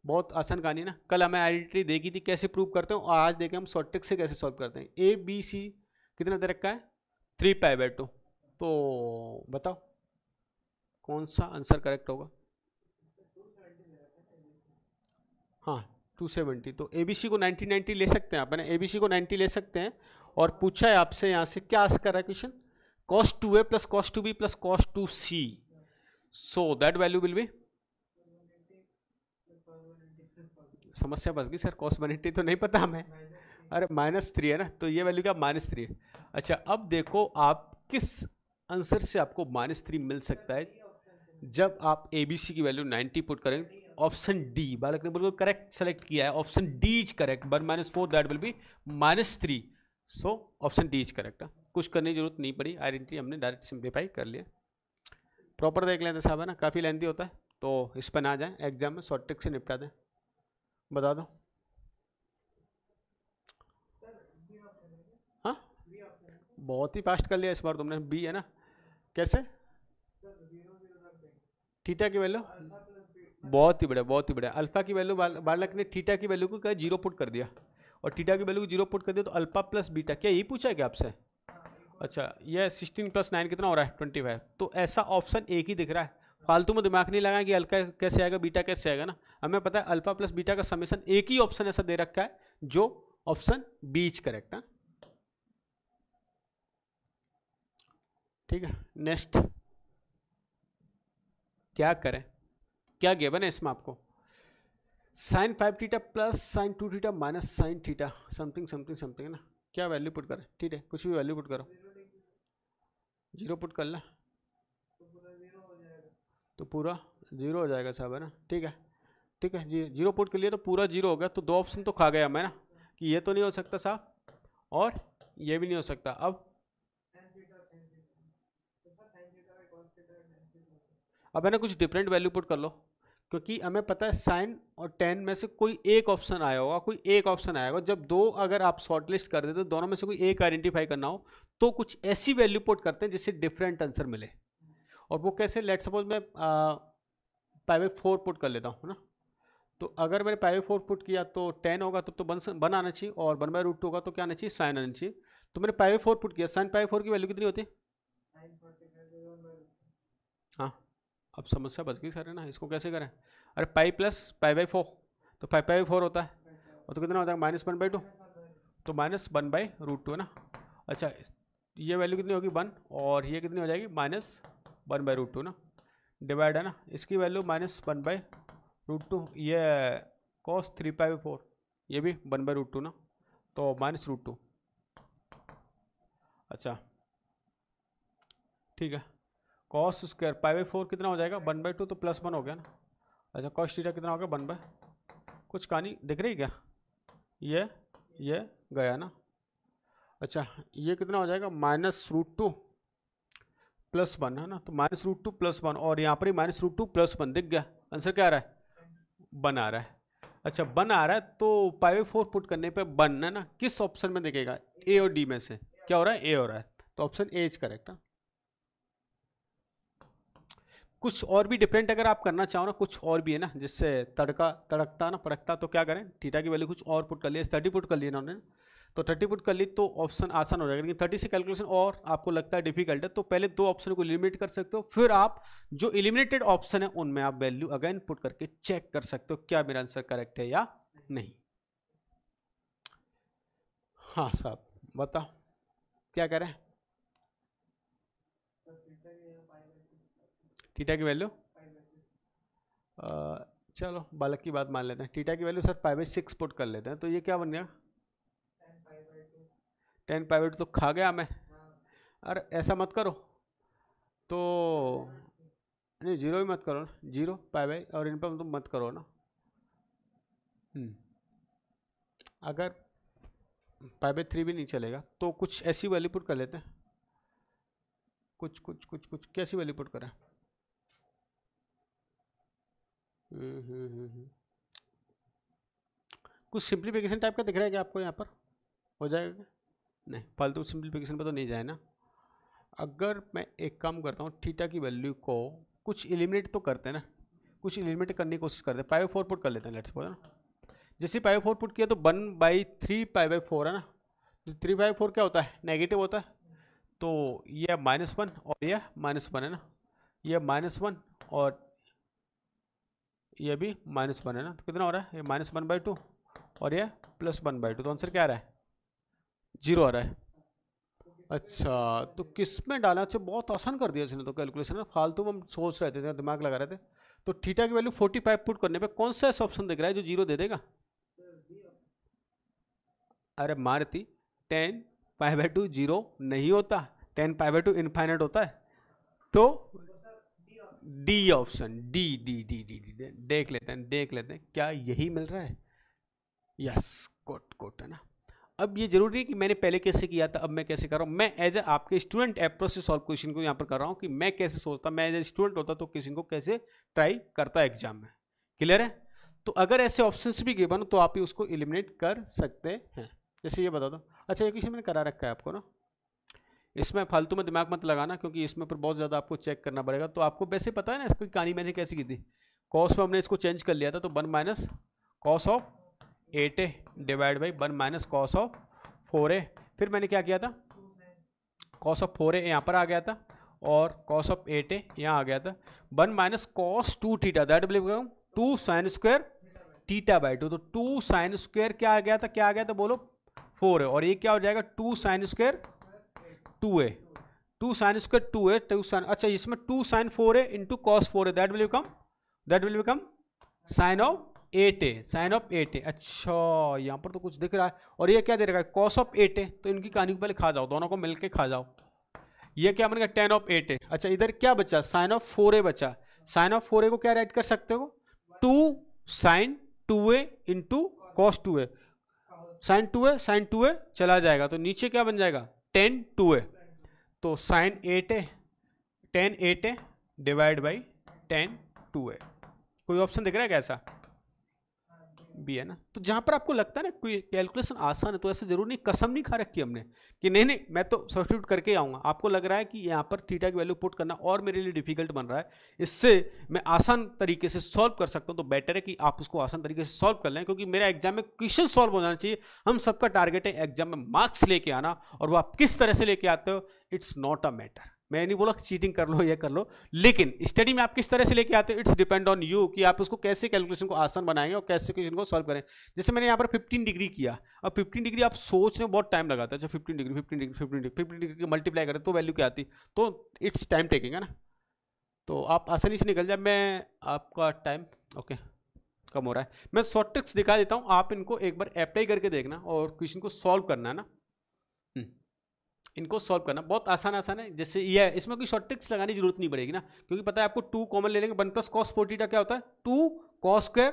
Speaker 1: बहुत आसान कहानी ना, कल हमें आइडेंटिटी देखी थी कैसे प्रूव करते हैं और आज देखें हम शॉर्ट ट्रिक से कैसे सॉल्व करते हैं। ABC कितना दे रखा है 3 पाई/2, तो बताओ कौन सा आंसर करेक्ट होगा। हाँ 270, तो ABC को 90 ले सकते हैं आप, ABC को 90 ले सकते हैं। और पूछा है आपसे यहाँ से क्या आंसर कर रहा है question, cos 2A plus cos 2B plus cos 2C, so that value will be, समस्या बस गई सर, cos 180 तो नहीं पता हमें, अरे -3 है ना, तो ये वैल्यू क्या -3 है। अच्छा अब देखो आप किस आंसर से आपको -3 मिल सकता है, जब आप ABC की वैल्यू 90 पुट करेंगे। ऑप्शन डी, बालक ने बिल्कुल करेक्ट सेलेक्ट किया है, option D is correct, 1 - 4 that will B -3, so option D is correct. कुछ करने की जरूरत नहीं पड़ी, आइडेंटिटी हमने डायरेक्ट सिंप्लीफाई कर लिया। प्रॉपर देख लेते साहब है ना, काफ़ी लेंथी होता है, तो इस पर ना आ जाए, एग्जाम में शॉर्ट ट्रिक से निपटा दें। बता दो हाँ, बहुत ही फास्ट कर लिया इस बार तुमने, बी है ना, कैसे थीटा की वैल्यू, बहुत ही बढ़िया बहुत ही बढ़िया। अल्फा की वैल्यू बालक ने थीटा की वैल्यू को क्या 0 पुट कर दिया और थीटा की वैल्यू को 0 पुट कर दिया, तो अल्फा प्लस बीटा, क्या यही पूछा है क्या आपसे। अच्छा ये 16 + 9 कितना हो रहा है 25, तो ऐसा ऑप्शन एक ही दिख रहा है, फालतू में दिमाग नहीं लगा कि अल्फा कैसे आएगा बीटा कैसे आएगा ना, हमें पता है अल्फा प्लस बीटा का समेशन, एक ही ऑप्शन ऐसा दे रखा है जो ऑप्शन बी इज करेक्ट है। ठीक है नेक्स्ट क्या करें, क्या गिवन है इसमें आपको, sin 5θ plus sin 2θ minus sin θ something something something है ना, क्या वैल्यू पुट करें, ठीक है कुछ भी वैल्यू पुट करो, 0 पुट कर ला तो पूरा 0 हो जाएगा साहब है ना, ठीक है ठीक है जी, 0 पुट कर लिया तो पूरा 0 हो गया, तो 2 ऑप्शन तो खा गया मैं ना, कि ये तो नहीं हो सकता साहब और ये भी नहीं हो सकता। अब है ना कुछ डिफरेंट वैल्यू पुट कर लो, क्योंकि हमें पता है साइन और टेन में से कोई एक ऑप्शन आया होगा, कोई एक ऑप्शन आएगा, जब दो अगर आप शॉर्टलिस्ट कर देते तो दोनों में से कोई एक आइडेंटिफाई करना हो तो कुछ ऐसी वैल्यू पुट करते हैं जिससे डिफरेंट आंसर मिले। और वो कैसे, लेट सपोज मैं π/4 पुट कर लेता हूँ ना, तो अगर मैंने π/4 पुट किया तो 10 होगा तब तो 1 आना चाहिए, और 1/√2 होगा तो क्या आना चाहिए, साइन आना चाहिए। तो मैंने π/4 पुट किया, साइन π/4 की वैल्यू कितनी होती है, हाँ अब समस्या बच गई सर है ना, इसको कैसे करें, अरे पाई प्लस π/4 तो 5/4 होता है, और तो कितना होता है -1/2, तो -1/√2 है ना। अच्छा ये वैल्यू कितनी होगी 1, और ये कितनी हो जाएगी -1/√2 ना, डिवाइड है ना, इसकी वैल्यू -1/√2, ये cos 3π/4 ये भी 1/√2 ना, तो -√2। अच्छा ठीक है, cos स्क्वायर π/4 कितना हो जाएगा 1/2, तो +1 हो गया ना। अच्छा cos थीटा कितना हो गया 1/, कुछ कहानी दिख रही क्या, ये गया ना। अच्छा ये कितना हो जाएगा -√2 +1 है ना, तो -√2 +1, और यहाँ पर ही -√2 +1 दिख गया, आंसर क्या आ रहा है 1 आ रहा है। अच्छा 1 आ रहा है तो π/4 पुट करने पे 1 है ना, किस ऑप्शन में दिखेगा, ए और डी में से क्या हो रहा है, ए हो रहा है, तो ऑप्शन ए इज करेक्ट है। कुछ और भी डिफरेंट अगर आप करना चाहो ना, कुछ और भी है ना जिससे तड़कता ना पड़कता, तो क्या करें, थीटा की वैल्यू कुछ और पुट कर लिया, 30 पुट कर लिया ना उन्होंने, तो 30 पुट कर ली तो ऑप्शन आसान हो जाएगा, लेकिन 30 से कैलकुलेशन और आपको लगता है डिफिकल्ट है, तो पहले 2 ऑप्शन को एलिमिनेट कर सकते हो, फिर आप जो एलिमिनेटेड ऑप्शन है उनमें आप वैल्यू अगेन पुट करके चेक कर सकते हो क्या मेरा आंसर करेक्ट है या नहीं। हाँ साहब बताओ क्या करें, थीटा की वैल्यू चलो बालक की बात मान लेते हैं, थीटा की वैल्यू सर π/6 पुट कर लेते हैं, तो ये क्या बन गया 10π/2 तो खा गया मैं। अरे ऐसा मत करो, तो नहीं 0 ही मत करो ना, 0π/, और इन पर तुम मत करो ना। अगर π/3 भी नहीं चलेगा तो कुछ ऐसी वैल्यू पुट कर लेते हैं। कुछ कैसी वैल्यू पुट करें? कुछ सिंप्लीफिकेशन टाइप का दिख रहा है क्या आपको? यहाँ पर हो जाएगा क्या? नहीं, फालतू सिंप्लीफिकेशन पर तो नहीं जाए ना। अगर मैं एक काम करता हूँ, थीटा की वैल्यू को कुछ एलिमिनेट तो करते हैं ना, कुछ एलिमिनेट करने की कोशिश करते हैं। π/4 पुट कर लेते हैं, लेट्स सपोज ना। जैसे π/4 पुट किया तो 1/3π/4 है ना। तो 3/4 क्या होता है? नेगेटिव होता है। तो यह -1 और यह -1 है ना, यह -1 और यह भी -1 है ना। तो कितना हो रहा है? ये -1/2 और यह +1/2। तो आंसर क्या आ रहा है? 0 आ रहा है। अच्छा, तो किस में डालना? अच्छा, बहुत आसान कर दिया इसने तो कैलकुलेशन। फालतू में हम सोच रहे थे, दिमाग लगा रहे थे। तो थीटा की वैल्यू 45 पुट करने पे कौन सा ऐसा ऑप्शन दिख रहा है जो 0 दे देगा? अरे मारती, 10π/2 0 नहीं होता, 10π/2 इनफाइनाइट होता है। तो D option, D D D D D देख लेते हैं क्या यही मिल रहा है? यस, कोट है ना। अब ये जरूरी है कि मैंने पहले कैसे किया था, अब मैं कैसे कर रहा हूँ। मैं एज ए आपके स्टूडेंट अप्रोच से सॉल्व क्वेश्चन को यहाँ पर कर रहा हूँ कि मैं कैसे सोचता, मैं एज ए स्टूडेंट होता तो क्वेश्चन को कैसे ट्राई करता एग्जाम में। क्लियर है? तो अगर ऐसे ऑप्शंस भी गिवन तो आप ही उसको एलिमिनेट कर सकते हैं। जैसे ये बता दो। अच्छा, ये क्वेश्चन मैंने करा रखा है आपको ना, इसमें फालतू में दिमाग मत लगाना, क्योंकि इसमें पर बहुत ज़्यादा आपको चेक करना पड़ेगा। तो आपको वैसे पता है ना इसकी कहानी मैंने कैसी की थी। कॉस में हमने इसको चेंज कर लिया था, तो 1 - cos of 8a divide by 1 - cos of 4a। फिर मैंने क्या किया था? cos ऑफ 4a यहाँ पर आ गया था और cos ऑफ 8a यहाँ आ गया था। 1 - cos 2θ that will become 2 sin square θ/2। तो 2 sin स्क्वायर क्या आ गया था? क्या आ गया था बोलो? 4 है। और ये क्या हो जाएगा? 2 sin square 2a, 2 sin square 2a, 2 sin, अच्छा इसमें 2 sin 4a into cos 4a that will become sin of 8a, sin of 8a। अच्छा, यहाँ पर तो कुछ दिख रहा है। और ये क्या दे रखा है? cos of 8a। तो इनकी कहानी को पहले खा जाओ, दोनों को मिलके खा जाओ। ये क्या बनेगा? tan of 8a। अच्छा, इधर क्या बचा? sin ऑफ 4a बचा। sin ऑफ 4a को क्या राइट कर सकते हो? 2 sin 2a into cos 2a। sin 2a चला जाएगा, तो नीचे क्या बन जाएगा? tan 2a। तो sin 8a, tan 8a divide by tan 2a। कोई ऑप्शन दिख रहा है कैसा? भी है ना। तो जहां पर आपको लगता है ना कोई कैलकुलेशन आसान है, तो ऐसे जरूर नहीं, कसम नहीं खा रखी हमने कि नहीं मैं तो सब्स्टिट्यूट करके आऊंगा। आपको लग रहा है कि यहाँ पर थीटा की वैल्यू पुट करना और मेरे लिए डिफिकल्ट बन रहा है, इससे मैं आसान तरीके से सॉल्व कर सकता हूँ, तो बेटर है कि आप उसको आसान तरीके से सॉल्व कर लें, क्योंकि मेरा एग्जाम में क्वेश्चन सॉल्व हो जाना चाहिए। हम सबका टारगेट है एग्जाम में मार्क्स लेके आना, और वो आप किस तरह से लेके आते हो इट्स नॉट अ मैटर। मैं नहीं बोला चीटिंग कर लो, ये कर लो, लेकिन स्टडी में आप किस तरह से लेके आते हो इट्स डिपेंड ऑन यू, कि आप उसको कैसे कैलकुलेशन को आसान बनाएंगे और कैसे क्वेश्चन को सॉल्व करें। जैसे मैंने यहाँ पर 15 डिग्री किया, अब 15 डिग्री आप सोचने में बहुत टाइम लगाता है। अच्छा 15 डिग्री की मल्टीप्लाई करें तो वैल्यू क्या आती, तो इट्स टाइम टेकिंग है ना। तो आप आसानी से निकल जाए। मैं आपका टाइम ओके कम हो रहा है, मैं शॉर्ट ट्रिक्स दिखा देता हूँ, आप इनको एक बार अप्लाई करके देखना और क्वेश्चन को सॉल्व करना है ना। इनको सॉल्व करना बहुत आसान है। जैसे ये इसमें कोई शॉर्ट ट्रिक्स लगाने की जरूरत नहीं पड़ेगी ना, क्योंकि पता है आपको 2 कॉमन ले लेंगे। 1 + cos 4θ क्या होता है? 2 cos स्क्वायर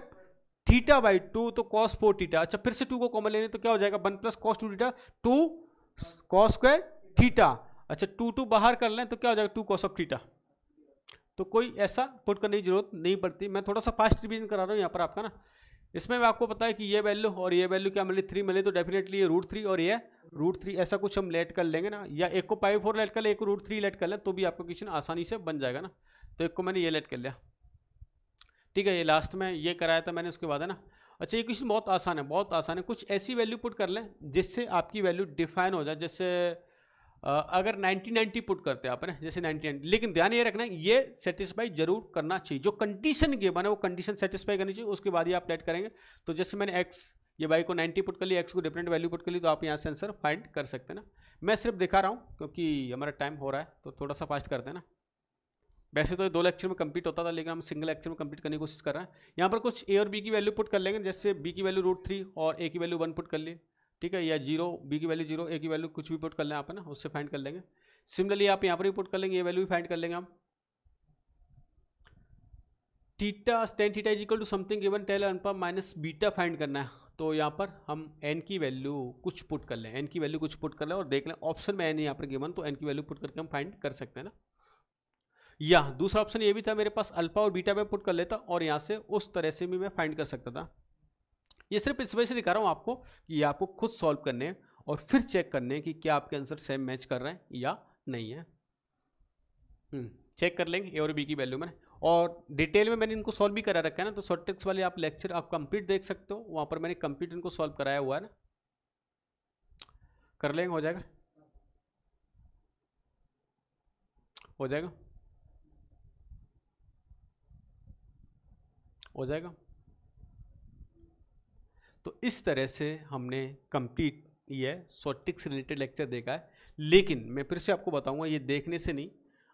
Speaker 1: θ/2, तो cos 4θ। अच्छा फिर से 2 को कॉमन लेंगे तो क्या हो जाएगा? 1 + cos 2θ, 2 cos स्क्वायर θ। अच्छा 2 बाहर कर लें तो क्या हो जाएगा? 2 cos ऑफ θ। तो कोई ऐसा पुट करने की जरूरत नहीं पड़ती। मैं थोड़ा सा फास्ट रिवीजन करा रहा हूँ यहाँ पर आपका ना। इसमें आपको पता है कि ये वैल्यू और ये वैल्यू क्या मिली? 3 मिली, तो डेफिनेटली ये √3 और ये √3 ऐसा कुछ हम लेट कर लेंगे ना, या एक को π/4 लेट कर ले, एक को √3 लेट कर ले, तो भी आपका क्वेश्चन आसानी से बन जाएगा ना। तो एक को मैंने ये लेट कर लिया, ठीक है। ये लास्ट में ये कराया था मैंने, उसके बाद है ना। अच्छा ये क्वेश्चन बहुत आसान है। कुछ ऐसी वैल्यू पुट कर लें जिससे आपकी वैल्यू डिफाइन हो जाए। जैसे अगर 90 पुट करते हैं आप ना, जैसे 90, लेकिन ध्यान ये रखना है ये सेटिस्फाई जरूर करना चाहिए। जो कंडीशन गिवन है वो कंडीशन सेटिस्फाई करनी चाहिए, उसके बाद ही आप लेट करेंगे। तो जैसे मैंने एक्स ये वाई को 90 पुट कर लिया, एक्स को डिफरेंट वैल्यू पुट कर ली, तो आप यहाँ से आंसर फाइंड कर सकते हैं ना। मैं सिर्फ दिखा रहा हूँ क्योंकि हमारा टाइम हो रहा है, तो थोड़ा सा फास्ट करते हैं ना। वैसे तो 2 लेक्चर में कंप्लीट होता था, लेकिन हम सिंगल लेक्चर में कंप्लीट करने की कोशिश कर रहे हैं। यहाँ पर कुछ ए और बी की वैल्यू पुट कर लेंगे। जैसे बी की वैल्यू √3 और ए की वैल्यू 1 पुट कर ली, ठीक है, या 0, बी की वैल्यू 0, ए की वैल्यू कुछ भी पुट कर लें आप, है ना, उससे फाइंड कर लेंगे। सिमिलरली आप यहाँ पर भी पुट कर लेंगे, ये वैल्यू भी फाइंड कर लेंगे हम। Theta tan theta is equal to something given tell alpha minus beta find करना है। तो यहाँ पर हम n की वैल्यू कुछ पुट कर लें, n की वैल्यू कुछ पुट कर लें और देख लें ऑप्शन में n यहाँ पर गिवन, तो n की वैल्यू पुट करके हम फाइंड कर सकते हैं ना। या दूसरा ऑप्शन ये भी था मेरे पास, अल्फा और बीटा में पुट कर लेता और यहाँ से उस तरह से भी मैं फाइंड कर सकता था। ये सिर्फ इस वजह से दिखा रहा हूँ आपको कि ये आपको खुद सॉल्व करने हैं और फिर चेक करने हैं कि क्या आपके आंसर सेम मैच कर रहे हैं या नहीं है। चेक कर लेंगे ए और बी की वैल्यू में, और डिटेल में मैंने इनको सॉल्व भी करा रखा है ना, तो शॉर्ट ट्रिक्स वाले आप लेक्चर आप कंप्लीट देख सकते हो, वहाँ पर मैंने कंप्लीट इनको सॉल्व कराया हुआ है ना, कर लेंगे, हो जाएगा, हो जाएगा, हो जाएगा। तो इस तरह से हमने कंप्लीट ये शॉर्ट ट्रिक्स रिलेटेड लेक्चर देखा है। लेकिन मैं फिर से आपको बताऊंगा, ये देखने से नहीं,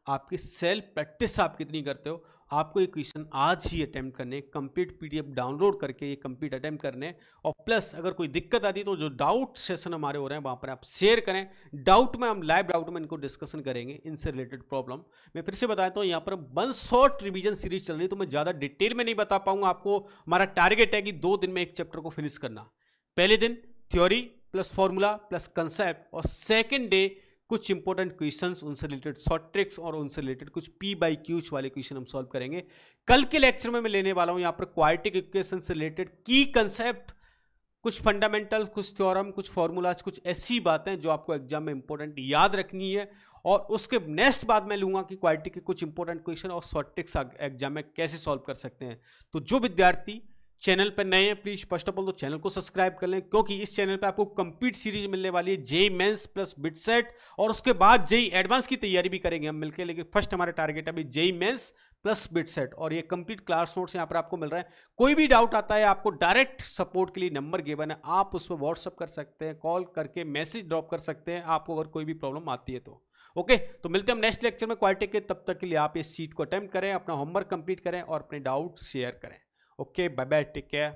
Speaker 1: आपकी सेल्फ प्रैक्टिस आप कितनी करते हो, आपको ये क्वेश्चन आज ही अटेम्प्ट करने, कंप्लीट पीडीएफ डाउनलोड करके ये कंप्लीट अटेम्प्ट करने, और प्लस अगर कोई दिक्कत आती है तो जो डाउट सेशन हमारे हो रहे हैं वहाँ पर आप शेयर करें। डाउट में हम लाइव डाउट में इनको डिस्कशन करेंगे, इनसे रिलेटेड प्रॉब्लम। मैं फिर से बताता हूँ, यहाँ पर 1 शॉर्ट रिवीजन सीरीज चल रही है, तो मैं ज़्यादा डिटेल में नहीं बता पाऊंगा आपको। हमारा टारगेट है कि 2 दिन में एक चैप्टर को फिनिश करना। पहले दिन theory plus formula plus concept, और सेकेंड डे कुछ इंपॉर्टेंट क्वेश्चंस, उनसे रिलेटेड शॉर्ट ट्रिक्स और उनसे रिलेटेड कुछ पी बाई क्यूज वाले क्वेश्चन हम सॉल्व करेंगे। कल के लेक्चर में मैं लेने वाला हूं यहाँ पर क्वाड्रेटिक इक्वेशन से रिलेटेड की कंसेप्ट, कुछ फंडामेंटल, कुछ थ्योरम, कुछ फॉर्मूलाज, कुछ ऐसी बातें जो आपको एग्जाम में इंपॉर्टेंट याद रखनी है। और उसके नेक्स्ट बाद मैं लूंगा कि क्वाड्रेटिक के कुछ इंपॉर्टेंट क्वेश्चन और शॉर्ट ट्रिक्स एग्जाम में कैसे सॉल्व कर सकते हैं। तो जो विद्यार्थी चैनल पर नए हैं, प्लीज फर्स्ट ऑफ ऑल तो चैनल को सब्सक्राइब कर लें, क्योंकि इस चैनल पे आपको कंप्लीट सीरीज मिलने वाली है, जेईई मेंस प्लस बिटसेट, और उसके बाद जेईई एडवांस की तैयारी भी करेंगे हम मिलकर। लेकिन फर्स्ट हमारा टारगेट है अभी जेईई मेंस प्लस बिटसेट, और ये कंप्लीट क्लास नोट्स यहाँ पर आपको मिल रहा है। कोई भी डाउट आता है, आपको डायरेक्ट सपोर्ट के लिए नंबर गिवन है, आप उस पर व्हाट्सअप कर सकते हैं, कॉल करके मैसेज ड्रॉप कर सकते हैं, आपको अगर कोई भी प्रॉब्लम आती है तो। ओके, तो मिलते हैं हम नेक्स्ट लेक्चर में क्वाड्रेटिक के। तब तक के लिए आप इस चीट को अटेम्प्ट करें, अपना होमवर्क कंप्लीट करें और अपने डाउट शेयर करें। Okay, bye bye, take care.